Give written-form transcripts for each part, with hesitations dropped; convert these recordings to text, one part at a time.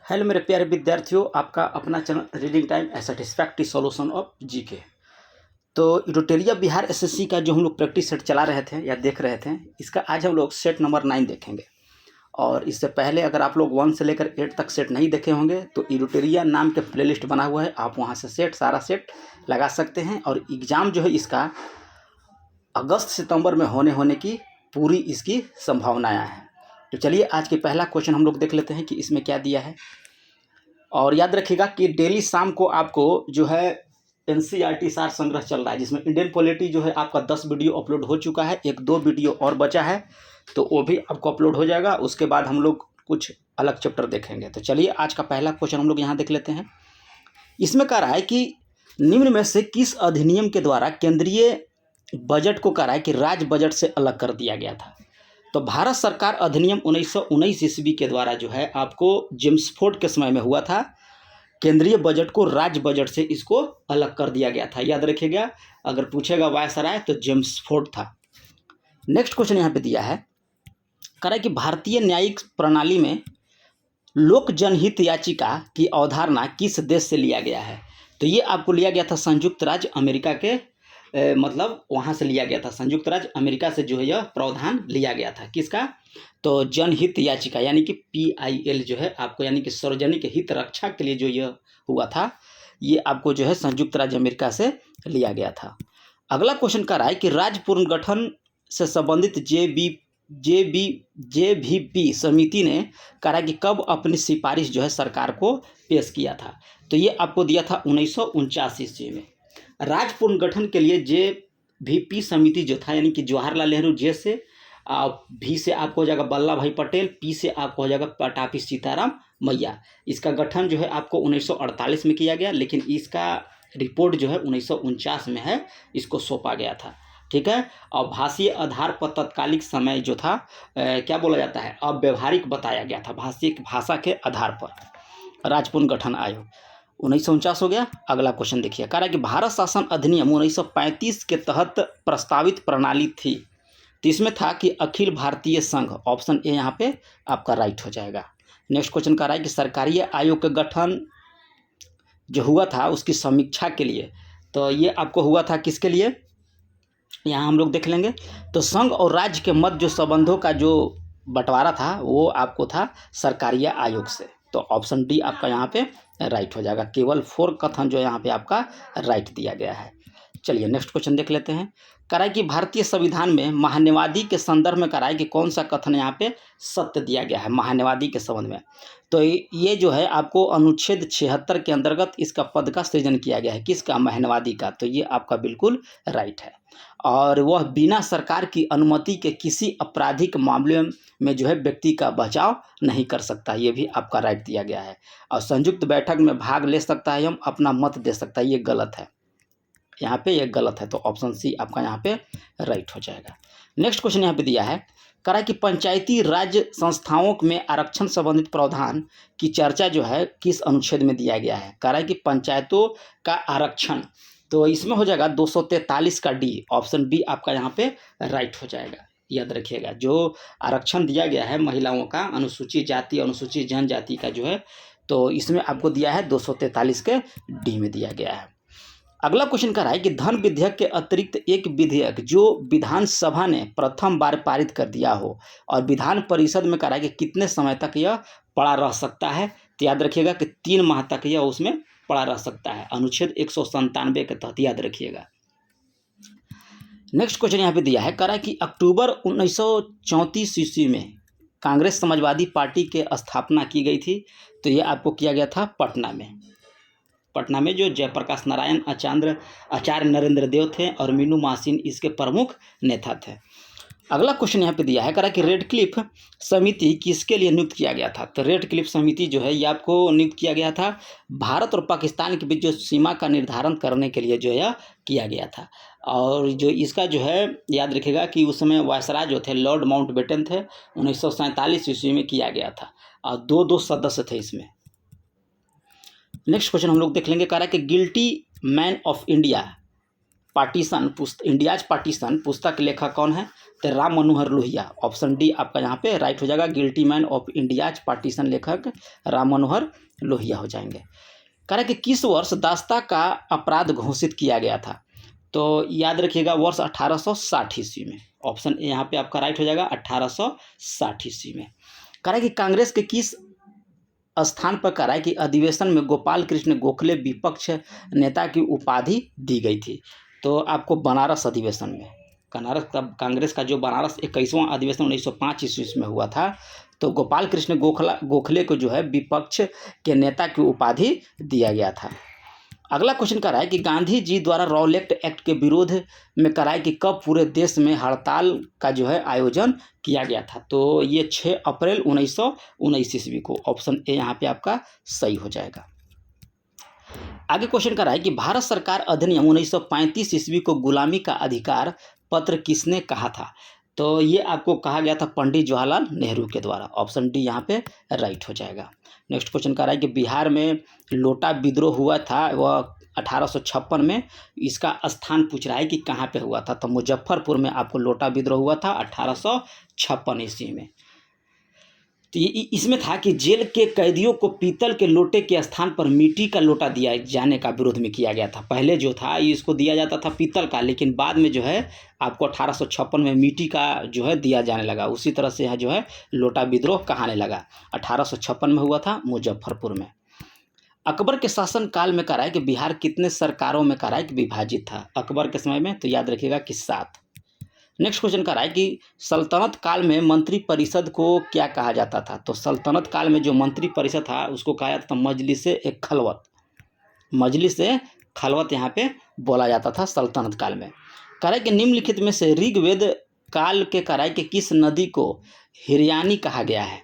Hello मेरे प्यारे विद्यार्थियों, आपका अपना channel reading time A satisfactory solution of GK. तो इडोटेरिया बिहार एसएससी का जो हम लोग प्रैक्टिस सेट चला रहे थे या देख रहे थे, इसका आज हम लोग सेट नंबर 9 देखेंगे। और इससे पहले अगर आप लोग 1 से लेकर 8 तक सेट नहीं देखे होंगे तो इडोटेरिया नाम के प्लेलिस्ट बना हुआ है, आप वहाँ से सारा सेट लगा सकते हैं। और एग्ज़ाम जो है इसका अगस्त सितंबर में होने की पूरी इसकी संभावनाएँ हैं। तो चलिए आज के पहला क्वेश्चन हम लोग देख लेते हैं कि इसमें क्या दिया है। और याद रखिएगा कि डेली शाम को आपको जो है एनसीईआरटी सार संग्रह चल रहा है, जिसमें इंडियन पॉलिटी जो है आपका 10 वीडियो अपलोड हो चुका है, 1-2 वीडियो और बचा है, तो वो भी आपको अपलोड हो जाएगा। उसके बाद हम लोग कुछ अलग चैप्टर देखेंगे। तो चलिए आज का पहला क्वेश्चन हम लोग यहाँ देख लेते हैं। इसमें कह रहा है कि निम्न में से किस अधिनियम के द्वारा केंद्रीय बजट को कह रहा है कि राज्य बजट से अलग कर दिया गया था। तो भारत सरकार अधिनियम 1919 ईस्वी के द्वारा जो है आपको जेम्सफोर्ड के समय में हुआ था, केंद्रीय बजट को राज्य बजट से इसको अलग कर दिया गया था। याद रखिएगा, अगर पूछेगा वायसराय तो जेम्सफोर्ड था। नेक्स्ट क्वेश्चन यहाँ पे दिया है, कह रहा है कि भारतीय न्यायिक प्रणाली में लोक जनहित याचिका की अवधारणा किस देश से लिया गया है। तो ये आपको लिया गया था संयुक्त राज्य अमेरिका के मतलब वहाँ से लिया गया था। संयुक्त राज्य अमेरिका से जो है यह प्रावधान लिया गया था। किसका? तो जनहित याचिका यानी कि PIL जो है आपको, यानी कि सार्वजनिक हित रक्षा के लिए जो यह हुआ था, ये आपको जो है संयुक्त राज्य अमेरिका से लिया गया था। अगला क्वेश्चन कर रहा है कि राज्य पुनर्गठन से संबंधित JVP समिति ने कहा कि कब अपनी सिफारिश जो है सरकार को पेश किया था। तो ये आपको दिया था 1949 ईस्वी में। राज्य पुनर्गठन के लिए JVP समिति जो था, यानी कि जवाहरलाल नेहरू, जे से V से आपको हो जाएगा वल्लभ भाई पटेल, P से आपको हो जाएगा पटापी सीताराम मैया। इसका गठन जो है आपको 1948 में किया गया, लेकिन इसका रिपोर्ट जो है 1949 में है, इसको सौंपा गया था। ठीक है। और भाषीय आधार पर तत्कालिक समय जो था क्या बोला जाता है, अव्यवहारिक बताया गया था। भाषा के आधार पर राज्य पुनर्गठन आयोग 1949 हो गया। अगला क्वेश्चन देखिए, कह रहा है कि भारत शासन अधिनियम 1935 के तहत प्रस्तावित प्रणाली थी। तो इसमें था कि अखिल भारतीय संघ, ऑप्शन ए यहाँ पे आपका राइट हो जाएगा। नेक्स्ट क्वेश्चन कह रहा है कि सरकारी आयोग का गठन जो हुआ था उसकी समीक्षा के लिए, तो ये आपको हुआ था किसके लिए, यहाँ हम लोग देख लेंगे। तो संघ और राज्य के मध्य जो संबंधों का जो बंटवारा था वो आपको था सरकारी आयोग से। तो ऑप्शन डी आपका यहाँ पे राइट हो जाएगा। केवल 4 कथन जो यहाँ पे आपका राइट दिया गया है। चलिए नेक्स्ट क्वेश्चन देख लेते हैं। कह रहा है कि भारतीय संविधान में महान्यवादी के संदर्भ में कह रहा है कि कौन सा कथन यहाँ पे सत्य दिया गया है महान्यवादी के संबंध में। तो ये जो है आपको अनुच्छेद 76 के अंतर्गत इसका पद का सृजन किया गया है। किसका? महान्यवादी का। तो ये आपका बिल्कुल राइट है। और वह बिना सरकार की अनुमति के किसी आपराधिक मामले में जो है व्यक्ति का बचाव नहीं कर सकता, ये भी आपका राइट दिया गया है। और संयुक्त बैठक में भाग ले सकता है एवं अपना मत दे सकता है, ये गलत है, यहाँ पे ये गलत है। तो ऑप्शन सी आपका यहाँ पे राइट हो जाएगा। नेक्स्ट क्वेश्चन यहाँ पे दिया है, कह रहा है कि पंचायती राज्य संस्थाओं में आरक्षण संबंधित प्रावधान की चर्चा जो है किस अनुच्छेद में दिया गया है। कह रहा है कि पंचायतों का आरक्षण, तो इसमें हो जाएगा 243 का डी, ऑप्शन बी आपका यहाँ पे राइट हो जाएगा। याद रखिएगा, जो आरक्षण दिया गया है महिलाओं का, अनुसूचित जाति अनुसूचित जनजाति का जो है, तो इसमें आपको दिया है 243 के डी में दिया गया है। अगला क्वेश्चन कह रहा है कि धन विधेयक के अतिरिक्त एक विधेयक जो विधानसभा ने प्रथम बार पारित कर दिया हो और विधान परिषद में कह रहा है कि कितने समय तक यह पड़ा रह सकता है। तो याद रखिएगा कि 3 माह तक यह उसमें पड़ा रह सकता है, अनुच्छेद 197 के तहत। याद रखिएगा। नेक्स्ट क्वेश्चन यहाँ पे दिया है, कह रहा है कि अक्टूबर 1934 ईस्वी में कांग्रेस समाजवादी पार्टी के स्थापना की गई थी। तो ये आपको किया गया था पटना में जो जयप्रकाश नारायण आचार्य नरेंद्र देव थे और मीनू मासिन इसके प्रमुख नेता थे। अगला क्वेश्चन यहाँ पे दिया है, कह रहा है कि रेडक्लिफ समिति किसके लिए नियुक्त किया गया था। तो रेडक्लिफ समिति जो है ये आपको नियुक्त किया गया था भारत और पाकिस्तान के बीच जो सीमा का निर्धारण करने के लिए जो है किया गया था। और जो इसका जो है याद रखिएगा कि उस समय वायसराय जो थे लॉर्ड माउंटबेटन थे, 1947 ईस्वी में किया गया था और 2 सदस्य थे इसमें। नेक्स्ट क्वेश्चन हम लोग देख लेंगे, कह रहा है कि guilty man of India India's partition पुस्तक के लेखक कौन है? तो राम मनोहर लोहिया। ऑप्शन डी आपका यहाँ पे राइट हो जाएगा। Guilty man of India's partition लेखक राम मनोहर लोहिया हो जाएंगे। कह रहा है कि किस वर्ष दासता का अपराध घोषित किया गया था? तो याद रखिएगा वर्ष 1860 ईस्वी में। ऑप्शन ए यहाँ पे आपका राइट हो जाएगा 1860 ईस्वी में। कह रहा है कि कांग्रेस के किस स्थान पर कह रहा है कि अधिवेशन में गोपाल कृष्ण गोखले विपक्ष नेता की उपाधि दी गई थी? तो आपको बनारस अधिवेशन में, कांग्रेस का जो बनारस 21वां अधिवेशन 1905 ईस्वी में हुआ था, तो गोपाल कृष्ण गोखले को जो है विपक्ष के नेता की उपाधि दिया गया था। अगला क्वेश्चन कर रहा है कि गांधी जी द्वारा रॉलेट एक्ट के विरोध में कराए कि कब पूरे देश में हड़ताल का जो है आयोजन किया गया था? तो ये 6 अप्रैल 1919 ईस्वी को। ऑप्शन ए यहाँ पे आपका सही हो जाएगा। आगे क्वेश्चन कर रहा है कि भारत सरकार अधिनियम 1935 ईस्वी को गुलामी का अधिकार पत्र किसने कहा था? तो ये आपको कहा गया था पंडित जवाहरलाल नेहरू के द्वारा। ऑप्शन डी यहाँ पे राइट हो जाएगा। नेक्स्ट क्वेश्चन कर रहा है कि बिहार में लोटा विद्रोह हुआ था वह 1856 में, इसका स्थान पूछ रहा है कि कहाँ पे हुआ था? तो मुजफ्फरपुर में आपको लोटा विद्रोह हुआ था 1856 ईस्वी में। तो ये इसमें था कि जेल के कैदियों को पीतल के लोटे के स्थान पर मिट्टी का लोटा दिया जाने का विरोध में किया गया था। पहले जो था इसको दिया जाता था पीतल का, लेकिन बाद में जो है आपको 1856 में मिट्टी का जो है दिया जाने लगा। उसी तरह से यहाँ जो है लोटा विद्रोह कहाने लगा। 1856 में हुआ था मुजफ्फरपुर में। अकबर के शासन काल में कहा है कि बिहार कितने सरकारों में कहा है कि विभाजित था अकबर के समय में? तो याद रखिएगा कि 7। नेक्स्ट क्वेश्चन कर रहा है कि सल्तनत काल में मंत्री परिषद को क्या कहा जाता था? तो सल्तनत काल में जो मंत्री परिषद था उसको कहा जाता था मजलिस-ए खलवत। मजलिस-ए खलवत यहाँ पे बोला जाता था सल्तनत काल में। कह रहा है कि निम्नलिखित में से ऋग्वेद काल के कह रहा है कि किस नदी को हिरयानी कहा गया है?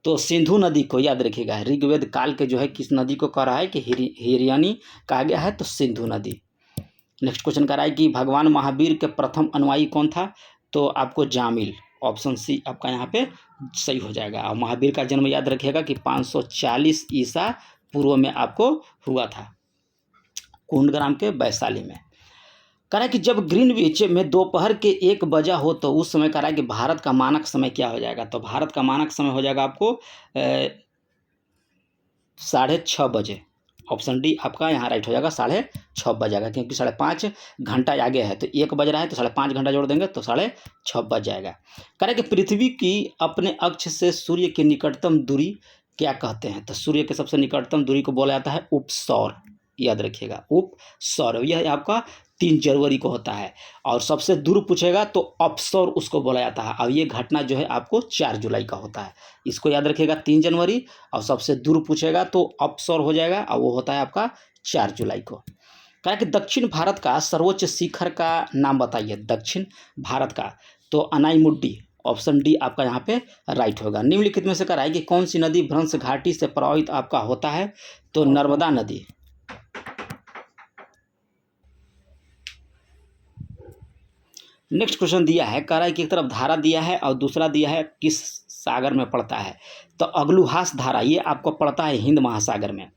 तो सिंधु नदी को याद रखिएगा। ऋग्वेद काल के जो है किस नदी को कह रहा है कि हिरयानी कहा गया है? तो सिंधु नदी। नेक्स्ट क्वेश्चन कर रहा है कि भगवान महावीर के प्रथम अनुयायी कौन था? तो आपको जामिल। ऑप्शन सी आपका यहाँ पे सही हो जाएगा। और महावीर का जन्म याद रखिएगा कि 540 ईसा पूर्व में आपको हुआ था कुंडग्राम के वैशाली में। कह रहा है कि जब ग्रीनविच में दोपहर के 1 बजा हो तो उस समय कह रहा है कि भारत का मानक समय क्या हो जाएगा? तो भारत का मानक समय हो जाएगा आपको 6:30 बजे। ऑप्शन डी आपका यहाँ राइट हो जाएगा। 6:30 बज जाएगा, क्योंकि 5.5 घंटा आगे है। तो 1 बज रहा है तो 5.5 घंटा जोड़ देंगे तो 6:30 बज जाएगा। कह रहा है कि पृथ्वी की अपने अक्ष से सूर्य की निकटतम दूरी क्या कहते हैं? तो सूर्य के सबसे निकटतम दूरी को बोला जाता है उपसौर। याद रखिएगा उपसौर। यह आपका 3 जनवरी को होता है। और सबसे दूर पूछेगा तो अपसौर उसको बोला जाता है। और ये घटना जो है आपको 4 जुलाई का होता है। इसको याद रखिएगा 3 जनवरी। और सबसे दूर पूछेगा तो अपसौर हो जाएगा और वो होता है आपका 4 जुलाई को। कहा कि दक्षिण भारत का सर्वोच्च शिखर का नाम बताइए। दक्षिण भारत का तो अनाईमुड्डी। ऑप्शन डी आपका यहाँ पे राइट होगा। निम्नलिखित में से कह रहा है कि कौन सी नदी भ्रंश घाटी से प्रभावित आपका होता है? तो नर्मदा नदी। नेक्स्ट क्वेश्चन दिया है, कह रहा है कि एक तरफ धारा दिया है और दूसरा दिया है किस सागर में पड़ता है? तो अग्लुहास धारा ये आपको पड़ता है हिंद महासागर में।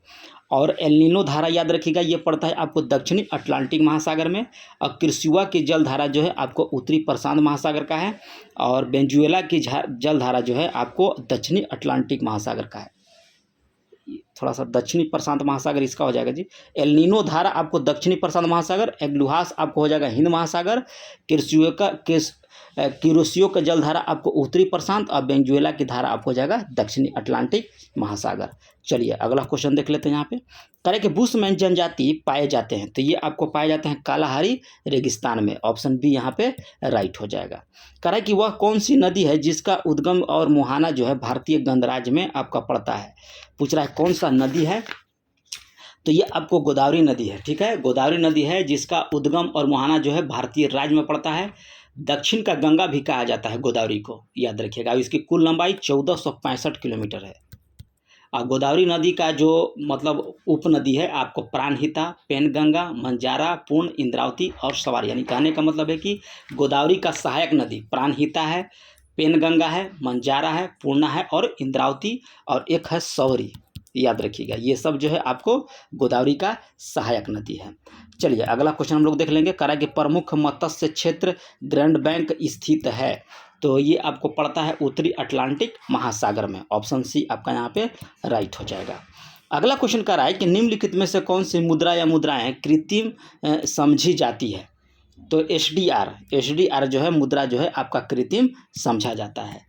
और एल्निनो धारा याद रखिएगा ये पड़ता है आपको दक्षिणी अटलांटिक महासागर में। और क्रिस्युआ की जल धारा जो है आपको उत्तरी प्रशांत महासागर का है। और वेनेजुएला की जल धारा जो है आपको दक्षिणी अटलांटिक महासागर का है। थोड़ा सा दक्षिणी प्रशांत महासागर इसका हो जाएगा जी। एल्निनो धारा आपको दक्षिणी प्रशांत महासागर, एग्लुहास आपको हो जाएगा हिंद महासागर, किरोसियो का जल धारा आपको उत्तरी प्रशांत और वेनेजुएला की धारा आपको हो जाएगा दक्षिणी अटलांटिक महासागर। चलिए अगला क्वेश्चन देख लेते हैं। यहाँ पे कह रहे कि बुशमैन जनजाति पाए जाते हैं, तो ये आपको पाए जाते हैं कालाहारी रेगिस्तान में। ऑप्शन बी यहाँ पे राइट हो जाएगा। कह रहा है कि वह कौन सी नदी है जिसका उद्गम और मुहाना जो है भारतीय गणराज्य में आपका पड़ता है? पूछ रहा है कौन सा नदी है? तो ये आपको गोदावरी नदी है। ठीक है, गोदावरी नदी है जिसका उद्गम और मुहाना जो है भारतीय राज्य में पड़ता है। दक्षिण का गंगा भी कहा जाता है गोदावरी को, याद रखिएगा। इसकी कुल लंबाई 1465 किलोमीटर है। और गोदावरी नदी का जो मतलब उपनदी है आपको प्राणहिता, पेनगंगा, मंजारा, पूर्ण, इंद्रावती और सवार। यानी कहने का मतलब है कि गोदावरी का सहायक नदी प्राणहिता है, पेनगंगा है, मंजारा है, पूर्णा है और इंद्रावती और एक है सौरी। याद रखिएगा, ये सब जो है आपको गोदावरी का सहायक नदी है। चलिए अगला क्वेश्चन हम लोग देख लेंगे। करा कि प्रमुख मत्स्य क्षेत्र ग्रैंड बैंक स्थित है, तो ये आपको पड़ता है उत्तरी अटलांटिक महासागर में। ऑप्शन सी आपका यहाँ पे राइट हो जाएगा। अगला क्वेश्चन कर रहा है कि निम्नलिखित में से कौन सी मुद्रा या मुद्राएं कृत्रिम समझी जाती है, तो एसडीआर जो है मुद्रा जो है आपका कृत्रिम समझा जाता है।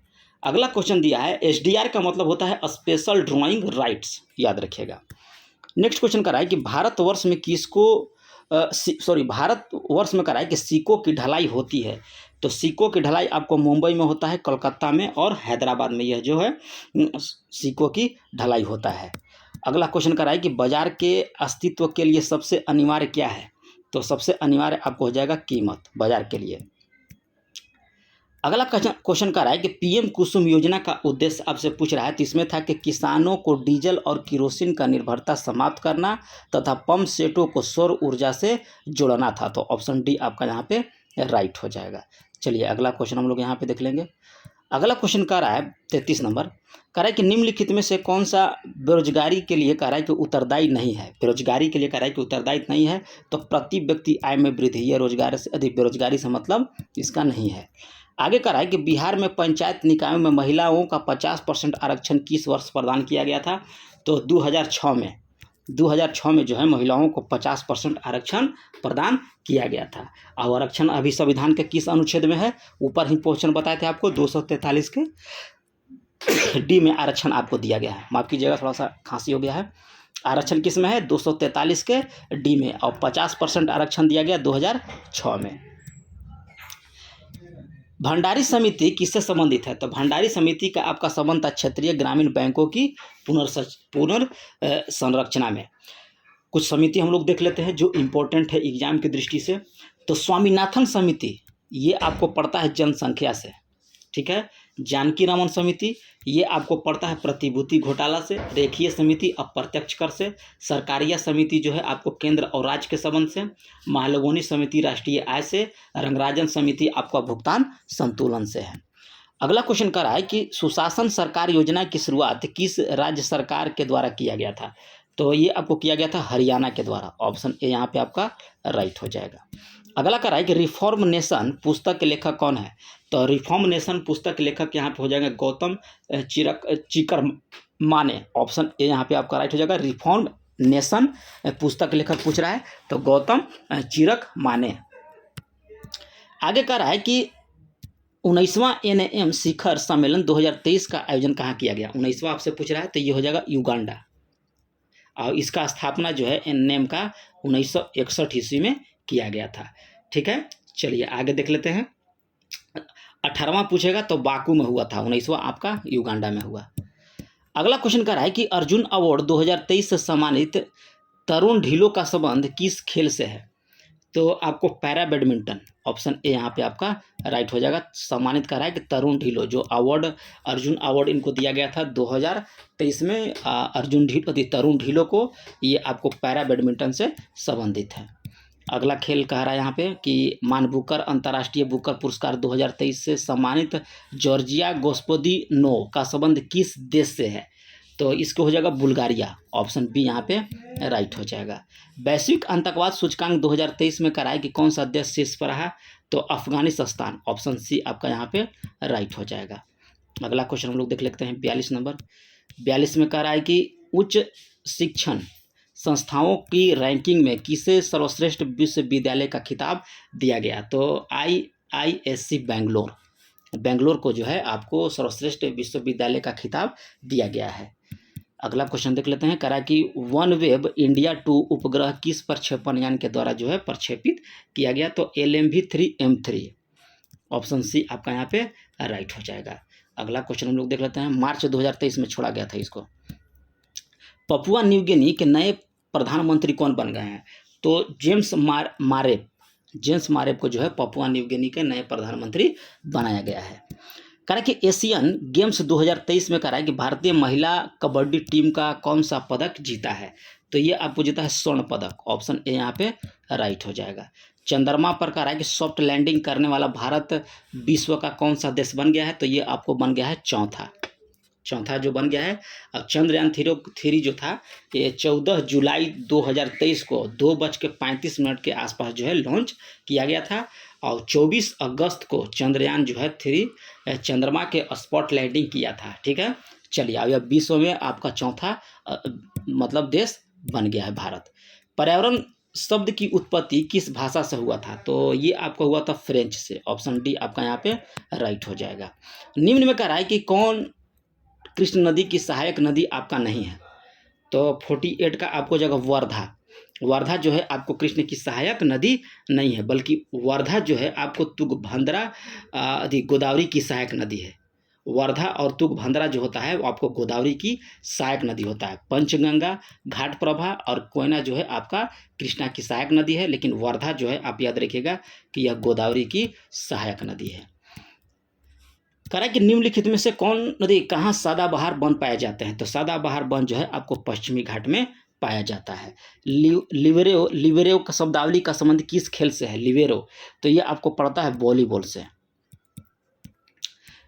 अगला क्वेश्चन दिया है एसडीआर का मतलब होता है स्पेशल ड्राइंग राइट्स, याद रखिएगा। नेक्स्ट क्वेश्चन कर रहा है कि भारतवर्ष में भारतवर्ष में कर रहा है कि सिक्कों की ढलाई होती है, तो सिक्कों की ढलाई आपको मुंबई में होता है, कलकत्ता में और हैदराबाद में यह जो है सिक्कों की ढलाई होता है। अगला क्वेश्चन कर रहा है कि बाजार के अस्तित्व के लिए सबसे अनिवार्य क्या है, तो सबसे अनिवार्य आपको हो जाएगा कीमत बाजार के लिए। अगला क्वेश्चन कर रहा है कि पीएम कुसुम योजना का उद्देश्य आपसे पूछ रहा है, तो इसमें था कि किसानों को डीजल और केरोसिन का निर्भरता समाप्त करना तथा पंप सेटों को सौर ऊर्जा से जोड़ना था, तो ऑप्शन डी आपका यहाँ पे राइट हो जाएगा। चलिए अगला क्वेश्चन हम लोग यहाँ पे देख लेंगे। अगला क्वेश्चन कह रहा है 33 नंबर, कह रहा है कि निम्नलिखित में से कौन सा बेरोजगारी के लिए कह रहा है कि उत्तरदायी नहीं है। बेरोजगारी के लिए कह रहा है कि उत्तरदायी नहीं है, तो प्रति व्यक्ति आय में वृद्धि, यह रोजगार से अधिक बेरोजगारी से मतलब इसका नहीं है। आगे कह रहा है कि बिहार में पंचायत निकायों में महिलाओं का 50% आरक्षण किस वर्ष प्रदान किया गया था, तो 2006 में जो है महिलाओं को 50% आरक्षण प्रदान किया गया था। और आरक्षण अभी संविधान के किस अनुच्छेद में है, ऊपर ही क्वेश्चन बताए थे आपको 243 के डी में आरक्षण आपको दिया गया है। माफ कीजिएगा, थोड़ा सा खांसी हो गया है। आरक्षण किस में है, 243 के डी में, और 50% आरक्षण दिया गया 2006 में। भंडारी समिति किससे संबंधित है, तो भंडारी समिति का आपका संबंध था क्षेत्रीय ग्रामीण बैंकों की पुनर्संरचना में। कुछ समिति हम लोग देख लेते हैं जो इम्पोर्टेंट है एग्जाम की दृष्टि से। तो स्वामीनाथन समिति ये आपको पड़ता है जनसंख्या से, ठीक है। जानकी रामन समिति ये आपको पड़ता है प्रतिभूति घोटाला से। रेखीय समिति अप्रत्यक्ष कर से। सरकारिया समिति जो है आपको केंद्र और राज्य के संबंध से। महालगोनी समिति राष्ट्रीय आय से। रंगराजन समिति आपका भुगतान संतुलन से है। अगला क्वेश्चन कर रहा है कि सुशासन सरकार योजना की शुरुआत किस राज्य सरकार के द्वारा किया गया था, तो ये आपको किया गया था हरियाणा के द्वारा। ऑप्शन ए यहाँ पे आपका राइट हो जाएगा। अगला कर रहा है कि रिफॉर्म नेशन पुस्तक के लेखक कौन है, तो रिफॉर्म नेशन पुस्तक के लेखक यहाँ पे हो जाएगा गौतम चिकर माने। ऑप्शन ए यहाँ पे आपका राइट हो जाएगा। रिफॉर्म नेशन पुस्तक के लेखक पूछ रहा है, तो गौतम चिरक माने। आगे कह रहा है कि 19वां NAM शिखर सम्मेलन 2023 का आयोजन कहाँ किया गया। 19वां आपसे पूछ रहा है, तो ये हो जाएगा युगांडा। और इसका स्थापना जो है NAM का 1961 ईस्वी में किया गया था, ठीक है। चलिए आगे देख लेते हैं। 18वां पूछेगा तो बाकू में हुआ था, 19वां आपका युगांडा में हुआ। अगला क्वेश्चन कर रहा है कि अर्जुन अवार्ड 2023 से सम्मानित तरुण ढिल्लों का संबंध किस खेल से है, तो आपको पैरा बैडमिंटन। ऑप्शन ए यहाँ पे आपका राइट हो जाएगा। सम्मानित कर रहा है कि तरुण ढिल्लों जो अवार्ड अर्जुन अवार्ड इनको दिया गया था 2023 में तरुण ढिल्लों को, ये आपको पैरा बैडमिंटन से संबंधित है। अगला खेल कह रहा है यहाँ पे कि मान बुकर अंतर्राष्ट्रीय बुकर पुरस्कार 2023 से सम्मानित जॉर्जिया गोस्पोदिनो का संबंध किस देश से है, तो इसको हो जाएगा बुल्गारिया। ऑप्शन बी यहाँ पे राइट हो जाएगा। वैश्विक आतंकवाद सूचकांक 2023 में कराया कि कौन सा देश शीर्ष पर रहा, तो अफगानिस्तान। ऑप्शन सी आपका यहाँ पे राइट हो जाएगा। अगला क्वेश्चन हम लोग देख लेते हैं 42 नंबर। 42 में कह रहा है कि उच्च शिक्षण संस्थाओं की रैंकिंग में किसे सर्वश्रेष्ठ विश्वविद्यालय का खिताब दिया गया, तो IISc बेंगलोर को जो है आपको सर्वश्रेष्ठ विश्वविद्यालय का खिताब दिया गया है। अगला क्वेश्चन देख लेते हैं। करा कि OneWeb India 2 उपग्रह किस प्रक्षेपण यान के द्वारा जो है प्रक्षेपित किया गया, तो LMV-3M3। ऑप्शन सी आपका यहाँ पे राइट हो जाएगा। अगला क्वेश्चन हम लोग देख लेते हैं। मार्च 2023 में छोड़ा गया था इसको। पपुआ न्यू गिनी के नए प्रधानमंत्री कौन बन गए हैं, तो जेम्स मारेप को जो है पपुआ न्यू गिनी के नए प्रधानमंत्री बनाया गया है। कह रहा है कि एशियन गेम्स 2023 में कह रहा है कि भारतीय महिला कबड्डी टीम का कौन सा पदक जीता है, तो ये आपको जीता है स्वर्ण पदक। ऑप्शन ए यहाँ पे राइट हो जाएगा। चंद्रमा पर कह रहा है कि सॉफ्ट लैंडिंग करने वाला भारत विश्व का कौन सा देश बन गया है, तो ये आपको बन गया है चौथा। चौथा जो बन गया है। अब चंद्रयान थ्री जो था ये 14 जुलाई 2023 को 2:35 के आसपास जो है लॉन्च किया गया था और 24 अगस्त को चंद्रयान जो है थ्री चंद्रमा के स्पॉट लैंडिंग किया था। ठीक है, चलिए अब यह विश्व में आपका चौथा मतलब देश बन गया है भारत। पर्यावरण शब्द की उत्पत्ति किस भाषा से हुआ था? तो ये आपका हुआ था फ्रेंच से। ऑप्शन डी आपका यहाँ पे राइट हो जाएगा। निम्न में कह रहा है कि कौन कृष्ण नदी की सहायक नदी आपका नहीं है? तो 48 का आपको जगह वर्धा। वर्धा जो है आपको कृष्ण की सहायक नदी नहीं है, बल्कि वर्धा जो है आपको तुंगभद्रा गोदावरी की सहायक नदी है। वर्धा और तुंगभद्रा जो होता है वो आपको गोदावरी की सहायक नदी होता है। पंचगंगा, घाटप्रभा और कोयना जो है आपका कृष्णा की सहायक नदी है, लेकिन वर्धा जो है आप याद रखिएगा कि यह गोदावरी की सहायक नदी है। कह रहा है कि निम्नलिखित में से कौन नदी कहाँ सदाबहार वन पाए जाते हैं? तो सदाबहार वन जो है आपको पश्चिमी घाट में पाया जाता है। लिबेरो लिबेरो का शब्दावली का संबंध किस खेल से है? लिबेरो, तो ये आपको पड़ता है वॉलीबॉल से।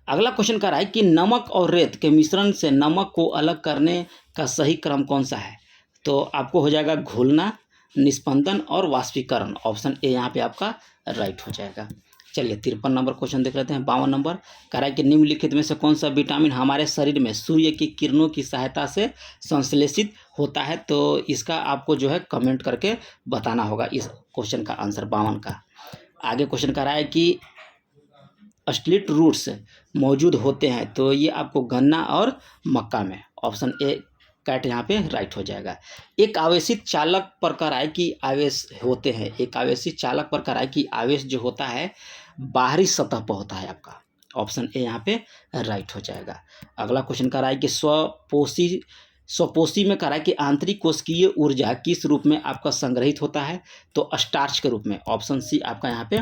अगला क्वेश्चन कह रहा है कि नमक और रेत के मिश्रण से नमक को अलग करने का सही क्रम कौन सा है? तो आपको हो जाएगा घुलना, निस्पंदन और वाष्पीकरण। ऑप्शन ए यहाँ पे आपका राइट हो जाएगा। चलिए 53 नंबर क्वेश्चन देख लेते हैं। 52 नंबर कह रहा है कि निम्नलिखित में से कौन सा विटामिन हमारे शरीर में सूर्य की किरणों की सहायता से संश्लेषित होता है? तो इसका आपको जो है कमेंट करके बताना होगा इस क्वेश्चन का आंसर 52 का। आगे क्वेश्चन कह रहा है कि स्प्लिट रूट्स मौजूद होते हैं, तो ये आपको गन्ना और मक्का में। ऑप्शन ए कैट यहाँ पे राइट हो जाएगा। एक आवेशित चालक पर कह रहा है कि आवेश होते हैं, एक आवेशित चालक पर कह रहा है कि आवेश जो होता है बाहरी सतह पर होता है आपका। ऑप्शन ए यहाँ पे राइट हो जाएगा। अगला क्वेश्चन कह रहा है कि स्वपोषी में कह रहा है कि आंतरिक कोशिकीय ऊर्जा किस रूप में आपका संग्रहित होता है? तो स्टार्च के रूप में। ऑप्शन सी आपका यहाँ पे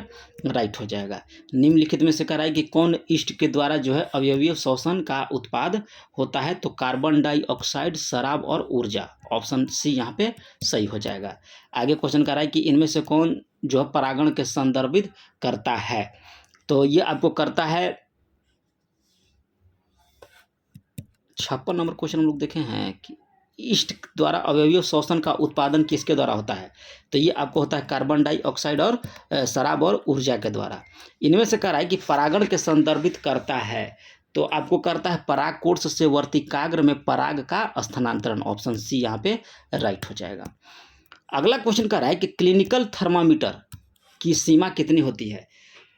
राइट हो जाएगा। निम्नलिखित में से कह रहा है कि कौन ईस्ट के द्वारा जो है अवयवीय श्वसन का उत्पाद होता है? तो कार्बन डाइऑक्साइड, शराब और ऊर्जा। ऑप्शन सी यहाँ पे सही हो जाएगा। आगे क्वेश्चन कह रहा है कि इनमें से कौन जो है परागण के संदर्भित करता है? तो ये आपको करता है 56 नंबर क्वेश्चन हम लोग देखे हैं कि ईस्ट द्वारा अवयवीय श्वसन का उत्पादन किसके द्वारा होता है? तो ये आपको होता है कार्बन डाइऑक्साइड और शराब और ऊर्जा के द्वारा। इनमें से कह रहा है कि परागण के संदर्भित करता है, तो आपको करता है पराग कोष से वर्तिकाग्र में पराग का स्थानांतरण। ऑप्शन सी यहाँ पे राइट हो जाएगा। अगला क्वेश्चन कह रहा है कि क्लिनिकल थर्मामीटर की सीमा कितनी होती है?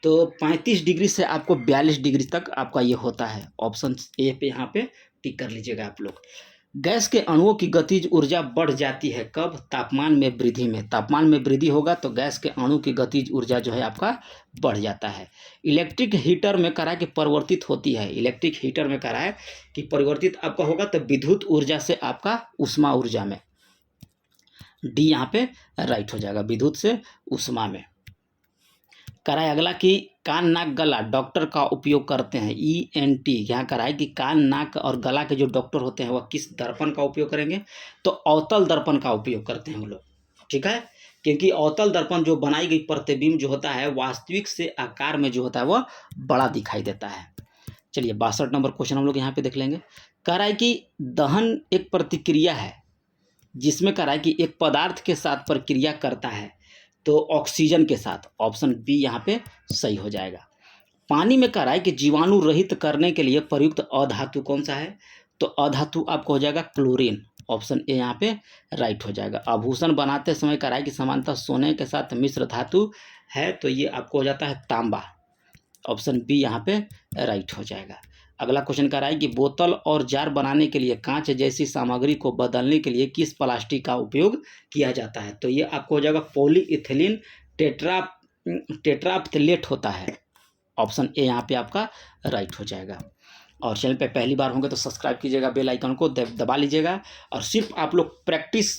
तो 35 डिग्री से आपको 42 डिग्री तक आपका ये होता है। ऑप्शन ए पे यहाँ पे टिक कर लीजिएगा आप लोग। गैस के अणुओं की गतिज ऊर्जा बढ़ जाती है कब? तापमान में वृद्धि में। तापमान में वृद्धि होगा तो गैस के अणु की गतिज ऊर्जा जो है आपका बढ़ जाता है। इलेक्ट्रिक हीटर में कह रहा है कि परिवर्तित होती है। इलेक्ट्रिक हीटर में कह रहा है कि परिवर्तित आपका होगा तो विद्युत ऊर्जा से आपका ऊष्मा ऊर्जा में। डी यहाँ पे राइट हो जाएगा, विद्युत से ऊष्मा में। कह रहा है अगला कि कान, नाक, गला डॉक्टर का उपयोग करते हैं। ENT यहाँ कह रहा है कि कान, नाक और गला के जो डॉक्टर होते हैं वह किस दर्पण का उपयोग करेंगे? तो अवतल दर्पण का उपयोग करते हैं वो लोग। ठीक है, क्योंकि अवतल दर्पण जो बनाई गई प्रतिबिंब जो होता है वास्तविक से आकार में जो होता है वह बड़ा दिखाई देता है। चलिए 62 नंबर क्वेश्चन हम लोग यहाँ पे देख लेंगे। कह रहा है कि दहन एक प्रतिक्रिया है जिसमें कह रहा है कि एक पदार्थ के साथ प्रक्रिया करता है, तो ऑक्सीजन के साथ। ऑप्शन बी यहाँ पे सही हो जाएगा। पानी में कह रहा है कि जीवाणु रहित करने के लिए प्रयुक्त अधातु कौन सा है? तो अधातु आपको हो जाएगा क्लोरीन। ऑप्शन ए यहाँ पे राइट हो जाएगा। आभूषण बनाते समय कह रहा है कि सामान्यतः सोने के साथ मिश्र धातु है, तो ये आपको हो जाता है तांबा। ऑप्शन बी यहाँ पे राइट हो जाएगा। अगला क्वेश्चन कह रहा है कि बोतल और जार बनाने के लिए कांच जैसी सामग्री को बदलने के लिए किस प्लास्टिक का उपयोग किया जाता है? तो ये आपको हो जाएगा पॉलीइथिलीन टेट्राफ्थलेट होता है। ऑप्शन ए यहाँ पे आपका राइट हो जाएगा। और चैनल पे पहली बार होंगे तो सब्सक्राइब कीजिएगा, बेल आइकन को दबा लीजिएगा और सिर्फ आप लोग प्रैक्टिस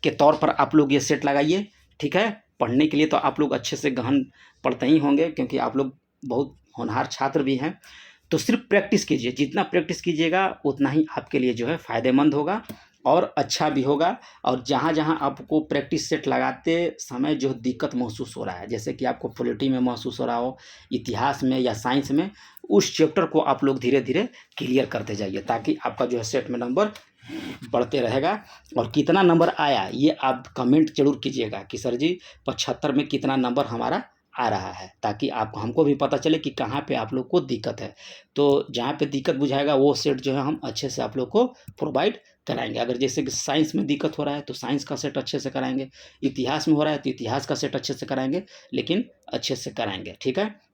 के तौर पर आप लोग ये सेट लगाइए। ठीक है, पढ़ने के लिए तो आप लोग अच्छे से गहन पढ़ते ही होंगे क्योंकि आप लोग बहुत होनहार छात्र भी हैं। तो सिर्फ प्रैक्टिस कीजिए, जितना प्रैक्टिस कीजिएगा उतना ही आपके लिए जो है फ़ायदेमंद होगा और अच्छा भी होगा। और जहाँ-जहाँ आपको प्रैक्टिस सेट लगाते समय जो दिक्कत महसूस हो रहा है, जैसे कि आपको पॉलिटी में महसूस हो रहा हो, इतिहास में या साइंस में, उस चैप्टर को आप लोग धीरे-धीरे क्लियर करते जाइए, ताकि आपका जो है सेट में नंबर बढ़ते रहेगा। और कितना नंबर आया ये आप कमेंट ज़रूर कीजिएगा कि सर जी 75 में कितना नंबर हमारा आ रहा है, ताकि आपको हमको भी पता चले कि कहाँ पे आप लोग को दिक्कत है। तो जहाँ पे दिक्कत बुझाएगा वो सेट जो है हम अच्छे से आप लोग को प्रोवाइड कराएँगे। अगर जैसे कि साइंस में दिक्कत हो रहा है तो साइंस का सेट अच्छे से कराएँगे, इतिहास में हो रहा है तो इतिहास का सेट अच्छे से कराएँगे, लेकिन अच्छे से कराएँगे, ठीक है?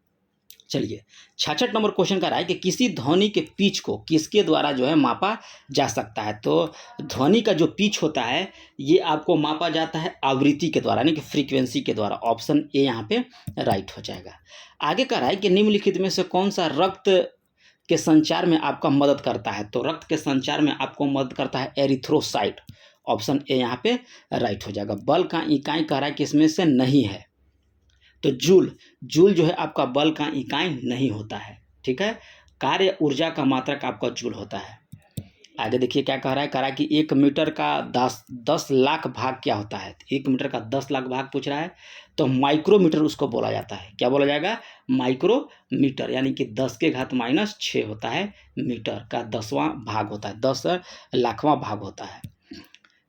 चलिए, 66 नंबर क्वेश्चन कह रहा है कि किसी ध्वनि के पिच को किसके द्वारा जो है मापा जा सकता है? तो ध्वनि का जो पिच होता है, ये आपको मापा जाता है आवृत्ति के द्वारा, यानी कि फ्रीक्वेंसी के द्वारा। ऑप्शन ए यहाँ पे राइट हो जाएगा। आगे कह रहा है कि निम्नलिखित में से कौन-सा रक्त के संचार में आपका मदद करता है? तो रक्त के संचार में आपको मदद करता है एरिथ्रोसाइट। ऑप्शन ए यहाँ पे राइट हो जाएगा। बल का इकाई कह रहा है कि इसमें से नहीं है, तो जूल, जूल जो है आपका बल का इकाई नहीं होता है, ठीक है? कार्य ऊर्जा का मात्रक आपका जूल होता है। आगे देखिए क्या कह रहा है कि 1 मीटर का 10 लाख भाग क्या होता है? 1 मीटर का 10 लाख भाग पूछ रहा है, तो माइक्रोमीटर उसको बोला जाता है। क्या बोला जाएगा? माइक्रोमीटर, यानी कि 10 के घात -6 होता है मीटर का 10वां भाग होता है, 10 लाखवां भाग होता है।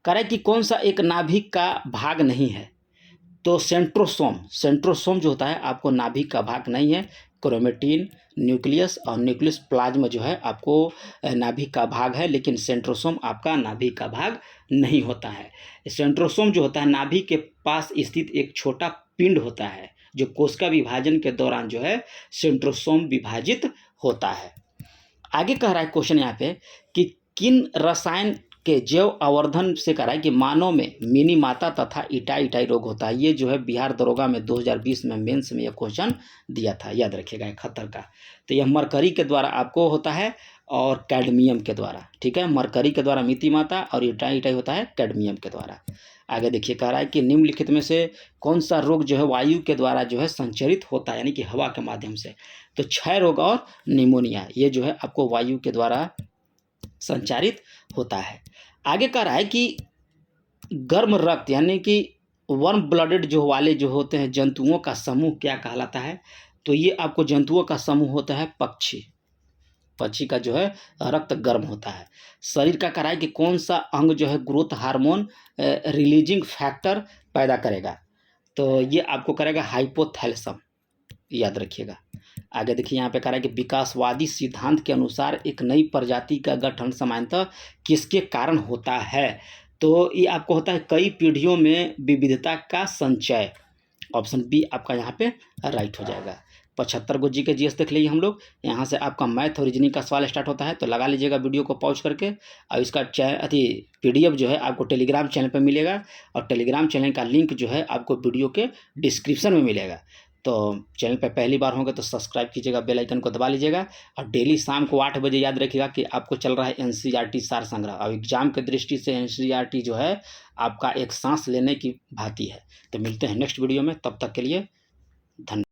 कह रहा है कि कौन सा एक नाभिक का भाग नहीं है? तो सेंट्रोसोम, सेंट्रोसोम जो होता है आपको नाभिक का भाग नहीं है। क्रोमेटिन, न्यूक्लियस और न्यूक्लियस प्लाज्मा जो है आपको नाभिक का भाग है, लेकिन सेंट्रोसोम आपका नाभिक का भाग नहीं होता है। सेंट्रोसोम जो होता है नाभिक के पास स्थित एक छोटा पिंड होता है, जो कोशिका विभाजन के दौरान जो है सेंट्रोसोम विभाजित होता है। आगे कह रहा है क्वेश्चन यहाँ पे कि किन रसायन के जैव आवर्धन से कह रहा है कि मानव में मिनी माता तथा इटाई रोग होता है। ये जो है बिहार दरोगा में 2020 में मेंस में यह क्वेश्चन दिया था, याद रखिएगा 71 का। तो यह मरकरी के द्वारा आपको होता है और कैडमियम के द्वारा, ठीक है? मरकरी के द्वारा मिति माता और इटाई होता है कैडमियम के द्वारा। आगे देखिए कह रहा है कि निम्नलिखित में से कौन सा रोग जो है वायु के द्वारा जो है संचरित होता है, यानी कि हवा के माध्यम से? तो क्षय रोग और निमोनिया, ये जो है आपको वायु के द्वारा संचारित होता है। आगे कह रहा है कि गर्म रक्त, यानी कि वार्म ब्लडेड जो वाले जो होते हैं जंतुओं का समूह क्या कहलाता है? तो ये आपको जंतुओं का समूह होता है पक्षी। पक्षी का जो है रक्त गर्म होता है। शरीर का कह रहा है कि कौन सा अंग जो है ग्रोथ हार्मोन रिलीजिंग फैक्टर पैदा करेगा? तो ये आपको करेगा हाइपोथैलेसम, याद रखिएगा। आगे देखिए यहाँ पे कह रहा है कि विकासवादी सिद्धांत के अनुसार एक नई प्रजाति का गठन सामान्यतः किसके कारण होता है? तो ये आपको होता है कई पीढ़ियों में विविधता का संचय। ऑप्शन बी आपका यहाँ पे राइट हो जाएगा। 75 को जीके जीएस देख लीजिए हम लोग। यहाँ से आपका मैथ और रीजनिंग का सवाल स्टार्ट होता है, तो लगा लीजिएगा वीडियो को पॉज करके। और इसका पीडीएफ जो है आपको टेलीग्राम चैनल पर मिलेगा, और टेलीग्राम चैनल का लिंक जो है आपको वीडियो के डिस्क्रिप्शन में मिलेगा। तो चैनल पर पहली बार होंगे तो सब्सक्राइब कीजिएगा, बेल आइकन को दबा लीजिएगा। और डेली शाम को 8 बजे याद रखिएगा कि आपको चल रहा है एनसीईआरटी सार संग्रह। और एग्जाम के दृष्टि से एनसीईआरटी जो है आपका एक सांस लेने की भांति है। तो मिलते हैं नेक्स्ट वीडियो में, तब तक के लिए धन्यवाद।